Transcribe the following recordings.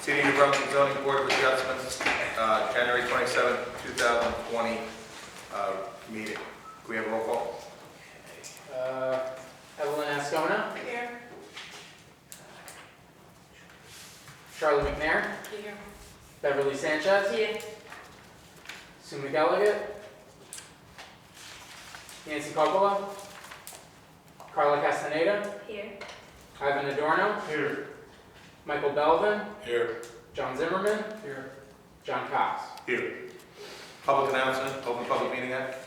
City of New Brunswick Zoning Board of Adjustments, January 27, 2020 meeting. Can we have a roll call? Evelyn Ascona. Here. Charlie McNair. Here. Beverly Sanchez. Here. Sue McElligott. Nancy Coppola. Carla Castaneda. Here. Ivan Adorno. Here. Michael Belvin. Here. John Zimmerman. Here. John Cox. Here. Public announcement, Open Public Meeting Act.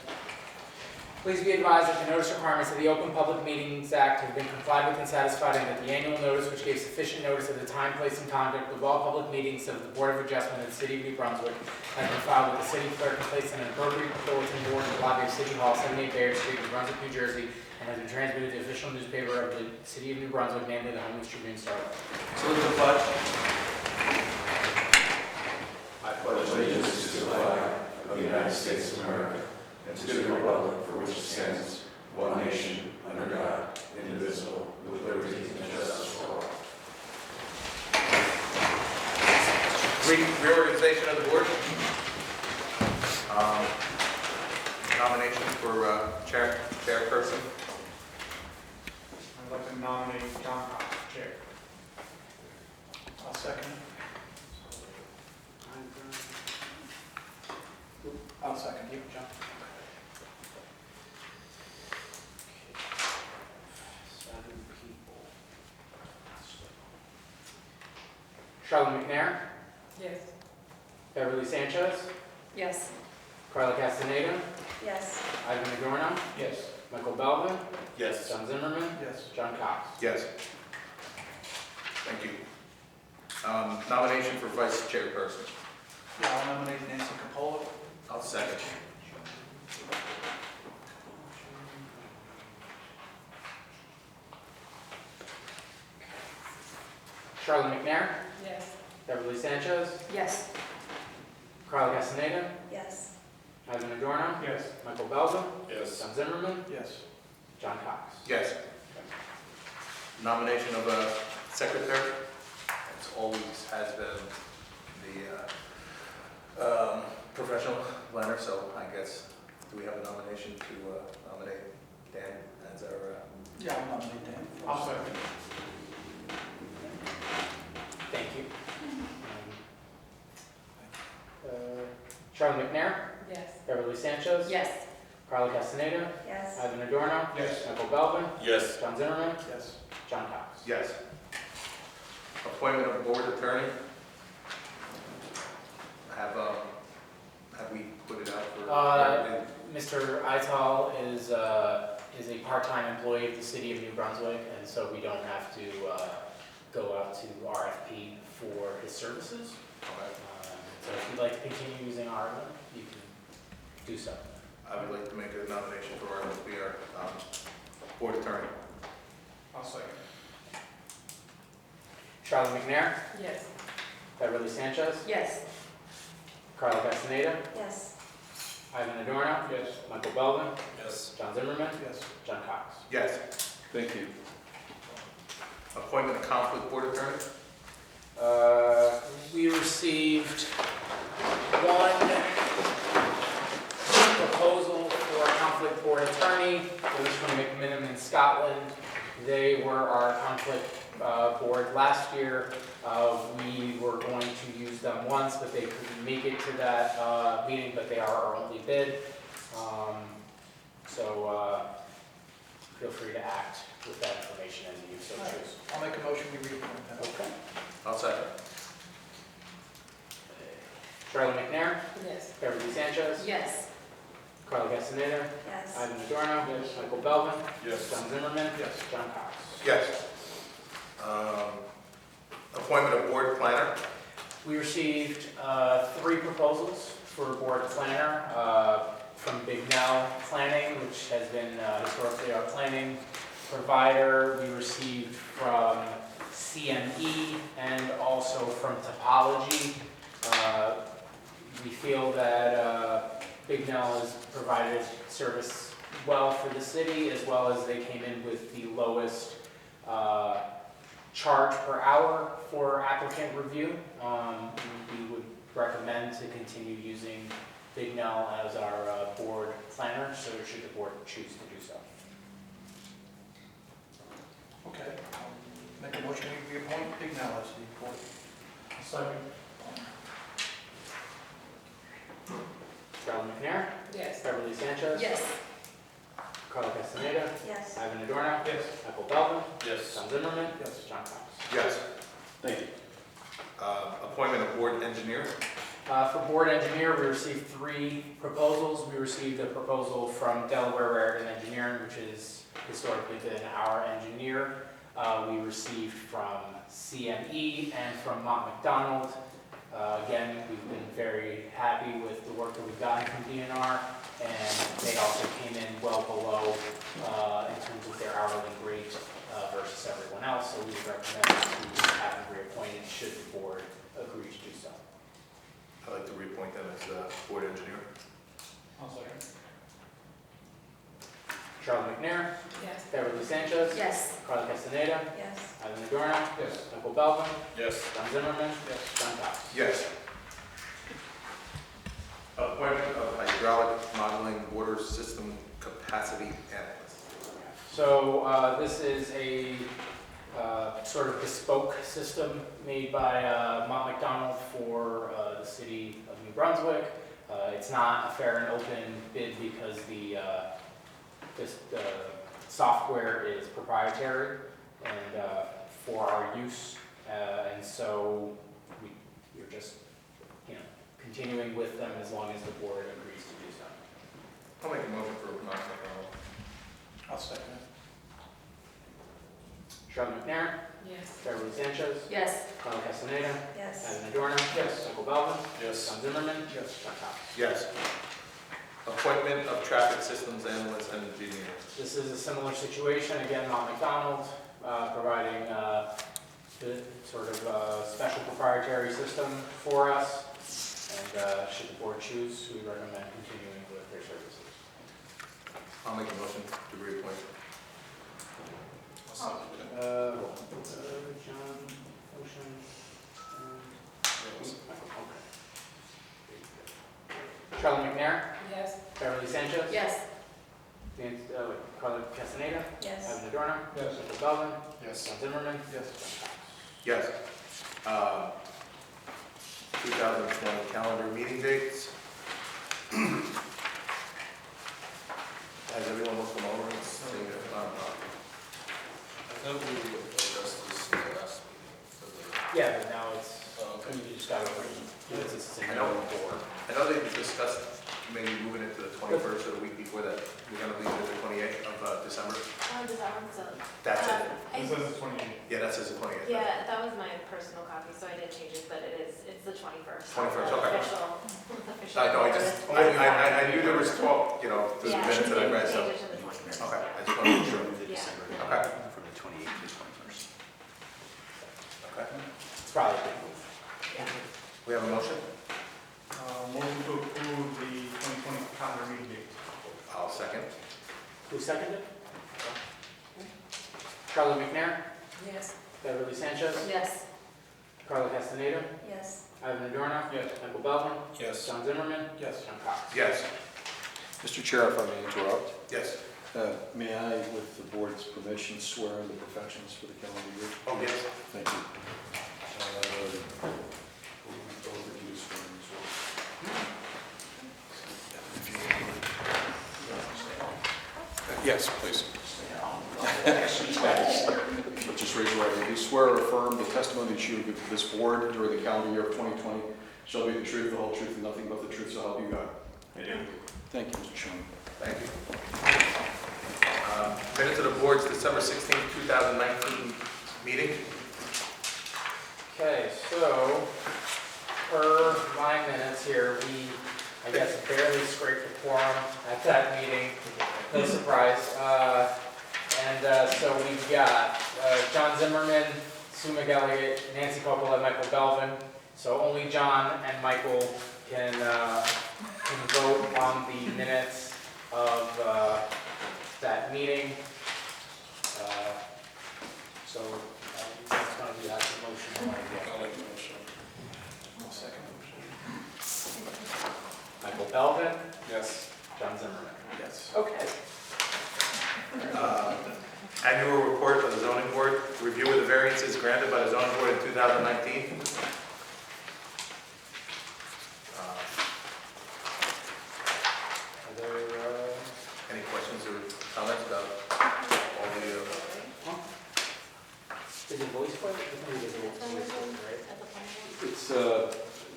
Please be advised that the notice requirements of the Open Public Meetings Act have been complied with and satisfied, and that the annual notice, which gave sufficient notice of the time, place, and conduct of all public meetings of the Board of Adjustment of the City of New Brunswick, has been filed with the city clerk and placed in an appropriate bulletin board in the lobby of City Hall, 78 Bayard Street, New Brunswick, New Jersey, and has been transmitted to the official newspaper of the City of New Brunswick, namely the Homeless Tribune Star. Salute the flag. I pledge allegiance to the flag of the United States of America and to the republic for which it stands, one nation, under God, indivisible, with liberty and justice for all. Reorganization of the board. Nomination for chairperson. I'd like to nominate John Cox for chair. I'll second it. I'll second you, John. Charlie McNair. Yes. Beverly Sanchez. Yes. Carla Castaneda. Yes. Ivan Adorno. Yes. Michael Belvin. Yes. John Zimmerman. Yes. John Cox. Yes. Thank you. Nomination for vice chairperson. Yeah, I'll nominate Nancy Coppola. I'll second. Charlie McNair. Yes. Beverly Sanchez. Yes. Carla Castaneda. Yes. Ivan Adorno. Yes. Michael Belvin. Yes. John Zimmerman. Yes. John Cox. Yes. Nomination of a secretary. It's always has been the professional planner, so I guess, do we have a nomination to nominate Dan as our? Yeah, I'll nominate Dan. I'll second. Thank you. Charlie McNair. Yes. Beverly Sanchez. Yes. Carla Castaneda. Yes. Ivan Adorno. Yes. Michael Belvin. Yes. John Zimmerman. Yes. John Cox. Yes. Appointment of board attorney. Have we put it out for? Mr. Ital is a part-time employee of the City of New Brunswick, and so we don't have to go out to RFP for his services. Okay. So if you'd like to continue using Arlen, you can do so. I would like to make a nomination for Arlen to be our board attorney. I'll second. Charlie McNair. Yes. Beverly Sanchez. Yes. Carla Castaneda. Yes. Ivan Adorno. Yes. Michael Belvin. Yes. John Zimmerman. Yes. John Cox. Yes. Thank you. Appointment of conflict board attorney. We received one proposal for a conflict board attorney. It was from McMinnon in Scotland. They were our conflict board last year. We were going to use them once, but they couldn't make it to that meeting, but they are our only bid. So feel free to act with that information as you so choose. I'll make a motion we reappoint them. Okay. I'll second. Charlie McNair. Yes. Beverly Sanchez. Yes. Carla Castaneda. Yes. Ivan Adorno. Yes. Michael Belvin. Yes. John Zimmerman. Yes. John Cox. Yes. Appointment of board planner. We received 3 proposals for board planner from Bignell Planning, which has been historically our planning provider. We received from CME and also from Topology. We feel that Bignell has provided service well for the city, as well as they came in with the lowest charge per hour for applications. applicant review. We would recommend to continue using Bignell as our board planner, so should the board choose to do so. Okay, make a motion to reappoint Bignell as the board. Second. Charlie McNair, Yes. Beverly Sanchez. Yes. Carla Castaneda, Yes. Ivan Adorno, Yes. Michael Belvin, Yes. John Zimmerman, Yes. John Cox. Yes. Thank you. Appointment of board engineer. For board engineer, we received 3 proposals. We received a proposal from Delaware Raritan Engineering, which has historically been our engineer. We received from CME and from Mott McDonald. Again, we've been very happy with the work that we've gotten from DNR, and they also came in well below in terms of their hourly rate versus everyone else. So we would recommend to have them reappointed should the board agree to do so. I'd like to reappoint them as board engineer. I'll second. Charlie McNair, Yes. Beverly Sanchez, Yes. Carla Castaneda, Yes. Ivan Adorno, Yes. Michael Belvin, Yes. John Zimmerman, Yes. John Cox. Yes. Appointment of hydraulic modeling water system capacity analyst. So this is a sort of bespoke system made by Mott McDonald for the city of New Brunswick. It's not a fair and open bid because the software is proprietary and for our use, and so we're just, continuing with them as long as the board agrees to do so. I'll make a motion for Mott McDonald. I'll second it. Charlie McNair, Yes. Beverly Sanchez, Yes. Carla Castaneda, Yes. Ivan Adorno, Yes. Michael Belvin, Yes. John Zimmerman, Yes. John Cox. Yes. Appointment of traffic systems analyst and engineer. This is a similar situation, again, Mott McDonald, providing the sort of special proprietary system for us. And should the board choose, we recommend continuing with their services. I'll make a motion to reappoint. John, motion, Charlie McNair, Yes. Beverly Sanchez. Yes. Carla Castaneda, Yes. Ivan Adorno, Yes. Michael Belvin, Yes. John Zimmerman, Yes. Yes. 2020 calendar meeting dates. Has everyone looked them over and seen it? I thought we addressed this in the last meeting for the, Yeah, but now it's, okay. you just gotta, it's a I know. new board. I know they discussed maybe moving it to the 21st or the week before that. We're gonna leave it to the 28th of December. That's it. It says the 28th. Yeah, that says the 28th. Yeah, that was my personal copy, so I did change it, but it's the 21st. 21st, The okay. Official. I know, I knew there was talk, through the Yeah, minutes that I read, so. change it to the 21st. Okay, I just wanted to make sure. Yeah. Okay, From the 28th to the 21st. okay. It's probably a big move. Yeah. We have a motion? Motion to approve the 2020 calendar meeting date. I'll second. Who seconded? Charlie McNair, Yes. Beverly Sanchez, Yes. Carla Castaneda, Yes. Ivan Adorno, Yes. Michael Belvin, Yes. John Zimmerman, Yes. John Cox. Yes. Mr. Chair, if I may interrupt, Yes. may I, with the board's permission, swear in the perfections for the calendar year? Oh, yes. Thank you. Overdue swearing as well. Yes, please. Just raise your right hand. Do you swear or affirm the testimony that you will give to this board during the calendar year of 2020 shall be the truth, the whole truth, and nothing but the truth, so help you God? I do. Thank you, Mr. Chairman. Thank you. Minutes of the board's December 16th, 2019 meeting. Okay, so, per my minutes here, we, I guess, barely scraped the quorum at that meeting, no surprise. So we've got John Zimmerman, Sue McElligott, Nancy Coppola, and Michael Belvin. So only John and Michael can vote on the minutes of that meeting. So that's going to be the motion. I want to get. 2019. Are there, Any questions or comments about all the, is it voice vote? I think it is a voice vote, right? At the planning board? It's,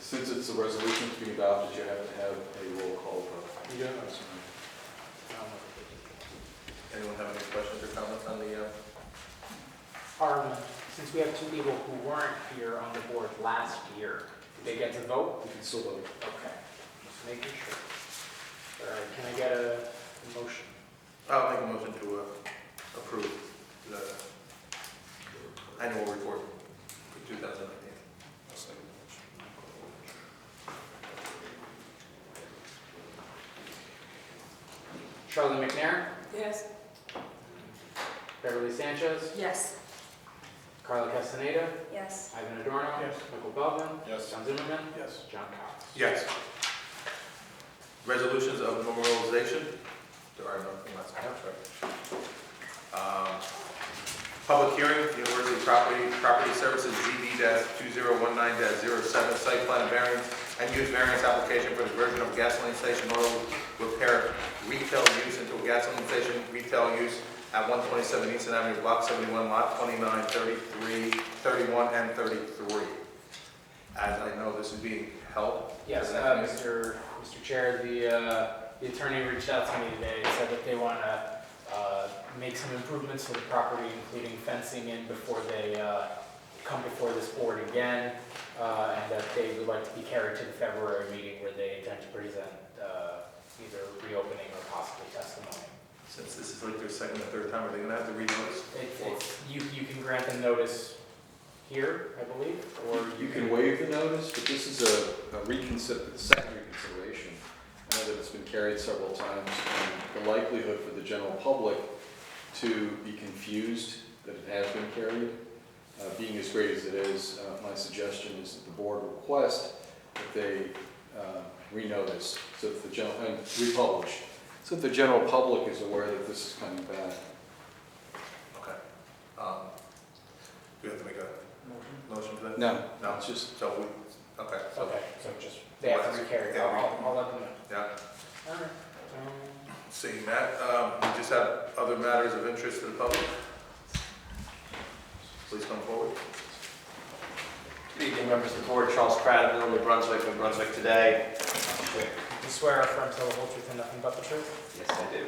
since it's a resolution to be adopted, you have to have a roll call vote. You do? anyone have any questions or comments on the, Since we have two people who weren't here on the board last year, did they get to vote? You can still vote. Okay, just making sure. All right, can I get a motion? I'll make a motion to approve the annual report for 2019. I'll second Charlie McNair, Yes. Beverly Sanchez, Yes. Carla Castaneda, Yes. Ivan Adorno, Yes. Michael Belvin, it. Yes. John Zimmerman, Yes. John Cox. Yes. Resolutions of memorialization. There are none from last time, sorry. Public hearing, University Property Services ZB-2019-07, site plan variance and use variance application for the conversion of gasoline station oil repair retail use into a gasoline station retail use at 127 Eastern Avenue, Block 71, Lot 29, 33, 31, and 33. As I know, this is being held. Yes, Mr. Chair, the attorney reached out to me today and said that they want to make some improvements to the property, including fencing in before they come before this board again, and that they would like to be carried to the February meeting where they intend to present either reopening or possibly testimony. Since this is like their second or third time, are they going to have to renotice? You can grant them notice here, I believe, or You can waive the notice, but this is a second reconsideration. I know that it's been carried several times, and the likelihood for the general public to be confused that it has been carried, being as great as it is, my suggestion is that the board request that they renotice, so that the general, and republish, so that the general public is aware that this is coming back. Okay. Do we have to make a motion for that? No, No, it's just, so we, okay. So, Okay, so just, they have to recarry, I'll let them know. yeah, All right. seeing that, we just have other matters of interest to the public. Please come forward. Good evening, members of the board. Charles Cradaville, New Brunswick, New Brunswick Today. You swear or affirm to tell the whole truth and nothing but the truth? Yes, I do.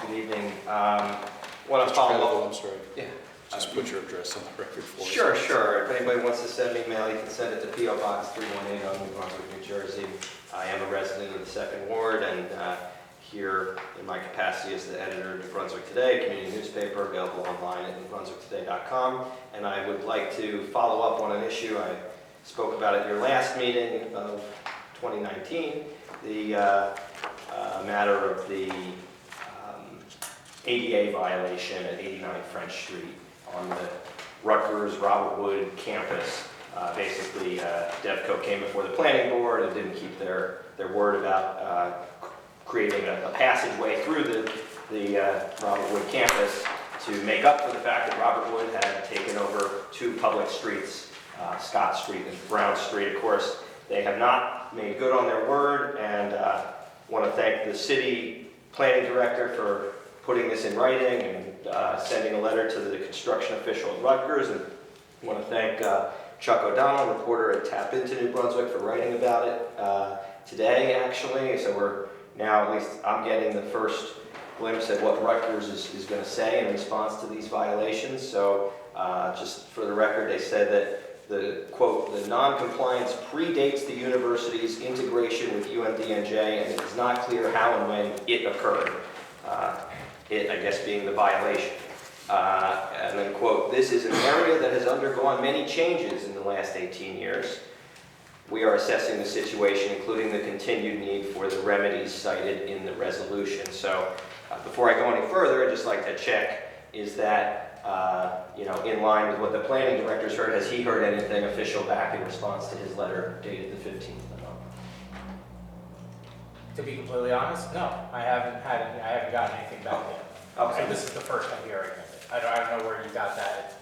Good evening. Want to follow up? I'm sorry. Yeah. Just put your address on the record for us. Sure. If anybody wants to send me mail, you can send it to P.O. Box 318 on New Brunswick, New Jersey. I am a resident of the Second Ward, and here in my capacity as the editor of New Brunswick Today, a community newspaper available online at newbrunswicktoday.com. And I would like to follow up on an issue I spoke about at your last meeting of 2019, the matter of the ADA violation at 89 French Street on the Rutgers Robert Wood campus. Basically, DevCo came before the planning board and didn't keep their word about creating a passageway through the Robert Wood campus to make up for the fact that Robert Wood had taken over two public streets, Scott Street and Brown Street. Of course, they have not made good on their word, and want to thank the city planning director for putting this in writing and sending a letter to the construction official at Rutgers. And want to thank Chuck O'Donnell, reporter at Tap Into New Brunswick, for writing about it today, actually. So we're now, at least I'm getting the first glimpse at what Rutgers is going to say in response to these violations. So just for the record, they said that the, quote, the non-compliance predates the university's integration with UMDNJ, and it is not clear how and when it occurred. It, I guess, being the violation. And then, quote, this is an area that has undergone many changes in the last 18 years. We are assessing the situation, including the continued need for the remedies cited in the resolution. So before I go any further, I'd just like to check, is that in line with what the planning director's heard? Has he heard anything official back in response to his letter dated the 15th? To be completely honest, no, I haven't gotten anything back yet. Okay. So this is the first I'm hearing of it. I don't know where you got that.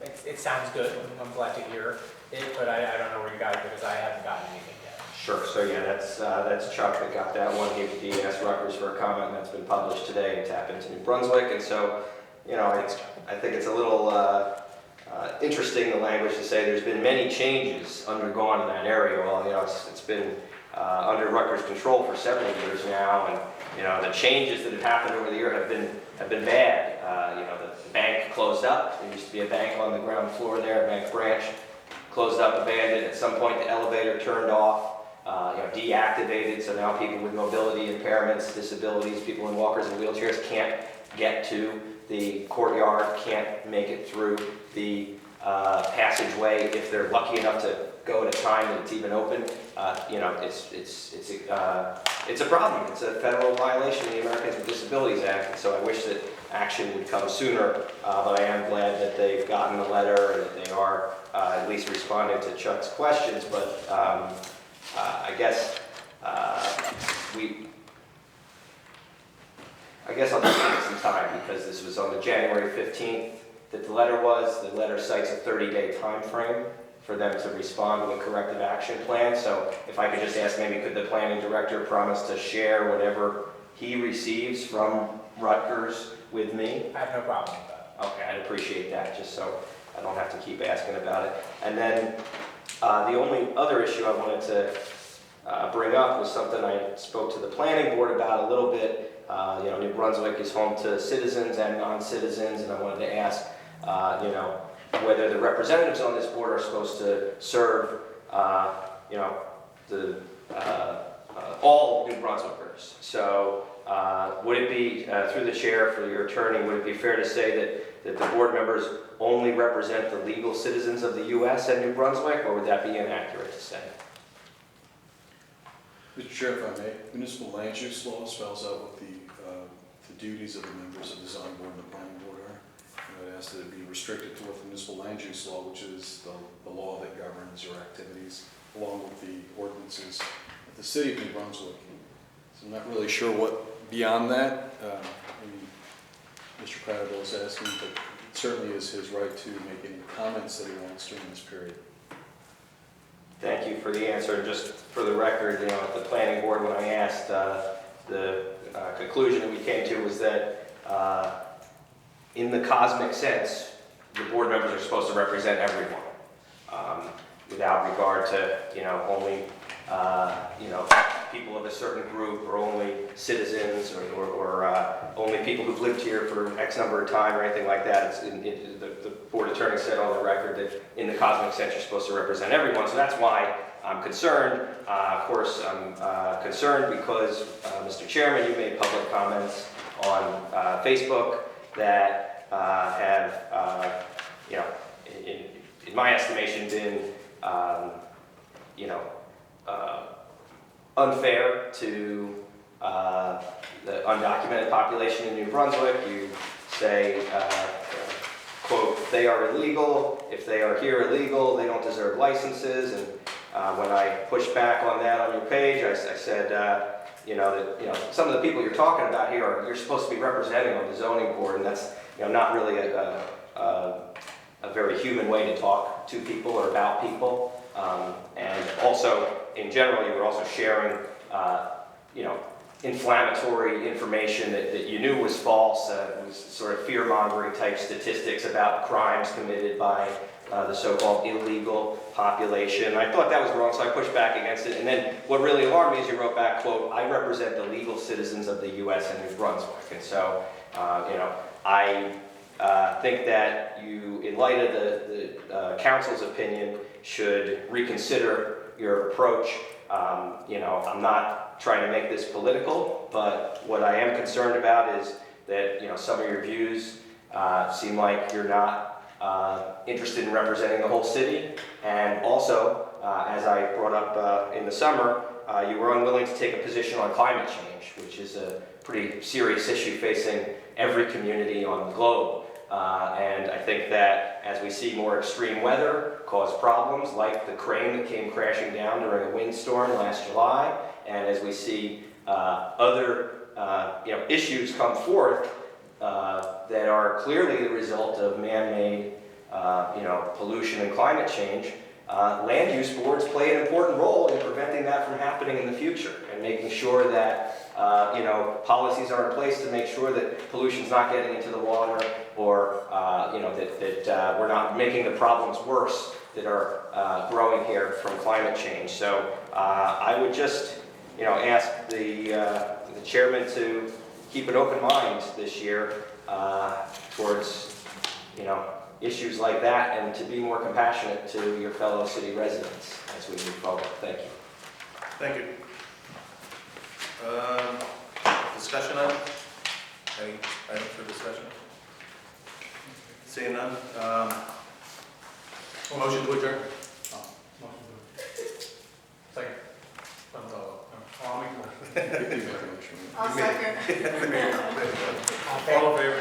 It sounds good, I'm glad to hear it, but I don't know where you got it because I haven't gotten anything yet. Sure, so yeah, that's Chuck that got that one. He asked Rutgers for a comment, and that's been published today and tap into New Brunswick. And so, you know, I think it's a little interesting, the language to say there's been many changes undergone in that area. Well, you know, it's been under Rutgers' control for several years now, and you know, the changes that have happened over the year have been bad. You know, the bank closed up. There used to be a bank on the ground floor there, a bank branch, closed up, abandoned. At some point, the elevator turned off. You know, deactivated, so now people with mobility impairments, disabilities, people in walkers and wheelchairs can't get to the courtyard, can't make it through the passageway if they're lucky enough to go at a time that it's even open. You know, it's a problem. It's a federal violation of the Americans with Disabilities Act, and so I wish that action would come sooner, but I am glad that they've gotten the letter and that they are at least responding to Chuck's questions, but I guess I'll just give it some time because this was on the January 15th that the letter was. The letter cites a 30-day time frame for them to respond with a corrective action plan. So if I could just ask, maybe could the planning director promise to share whatever he receives from Rutgers with me? I have no problem with that. Okay, I'd appreciate that, just so I don't have to keep asking about it. And then the only other issue I wanted to bring up was something I spoke to the planning board about a little bit. You know, New Brunswick is home to citizens and non-citizens, and I wanted to ask, you know, whether the representatives on this board are supposed to serve, you know, all New Brunswickers. So would it be, through the chair for your attorney, would it be fair to say that the board members only represent the legal citizens of the U.S. and New Brunswick, or would that be inaccurate to say? Mr. Chair, if I may, municipal land use law spells out what the duties of the members of the zoning board and the planning board are. And I'd ask that it be restricted to what the municipal land use law, which is the law that governs your activities, along with the ordinances of the city of New Brunswick. So I'm not really sure what beyond that, maybe Mr. Cradaville is asking, but it certainly is his right to make any comments that he wants during this period. Thank you for the answer. Just for the record, you know, at the planning board, when I asked, the conclusion that we came to was that in the cosmic sense, the board members are supposed to represent everyone, without regard to, you know, only, you know, people of a certain group, or only citizens, or only people who've lived here for X number of time, or anything like that. The board attorney said on the record that in the cosmic sense you're supposed to represent everyone, so that's why I'm concerned. Of course, I'm concerned because, Mr. Chairman, you made public comments on Facebook that have, you know, in my estimation, been, you know, unfair to the undocumented population in New Brunswick. You say, quote, they are illegal. If they are here illegal, they don't deserve licenses. And when I pushed back on that on your page, I said, you know, that, you know, some of the people you're talking about here are you're supposed to be representing on the zoning board, and that's, you know, not really a very human way to talk to people or about people. And also, in general, you were also sharing, you know, inflammatory information that you knew was false. It was sort of fear-mongering type statistics about crimes committed by the so-called illegal population. I thought that was wrong, so I pushed back against it. And then what really alarmed me is you wrote back, quote, I represent the legal citizens of the U.S. and New Brunswick. And so, you know, I think that you, in light of the council's opinion, should reconsider your approach. You know, I'm not trying to make this political, but what I am concerned about is that, you know, some of your views seem like you're not interested in representing the whole city. And also, as I brought up in the summer, you were unwilling to take a position on climate change, which is a pretty serious issue facing every community on the globe. And I think that as we see more extreme weather cause problems, like the crane that came crashing down during a windstorm last July, and as we see other you know, issues come forth that are clearly the result of man-made pollution and climate change, land use boards play an important role in preventing that from happening in the future and making sure that policies are in place to make sure that pollution's not getting into the water, or that we're not making the problems worse that are growing here from climate change. So I would just ask the chairman to keep an open mind this year towards issues like that, and to be more compassionate to your fellow city residents as we move forward. Thank you. Thank you. Discussion on it? Any items for discussion? Seeing none? Motion to adjourn? Second. I'll make a motion. I'll second. All in favor?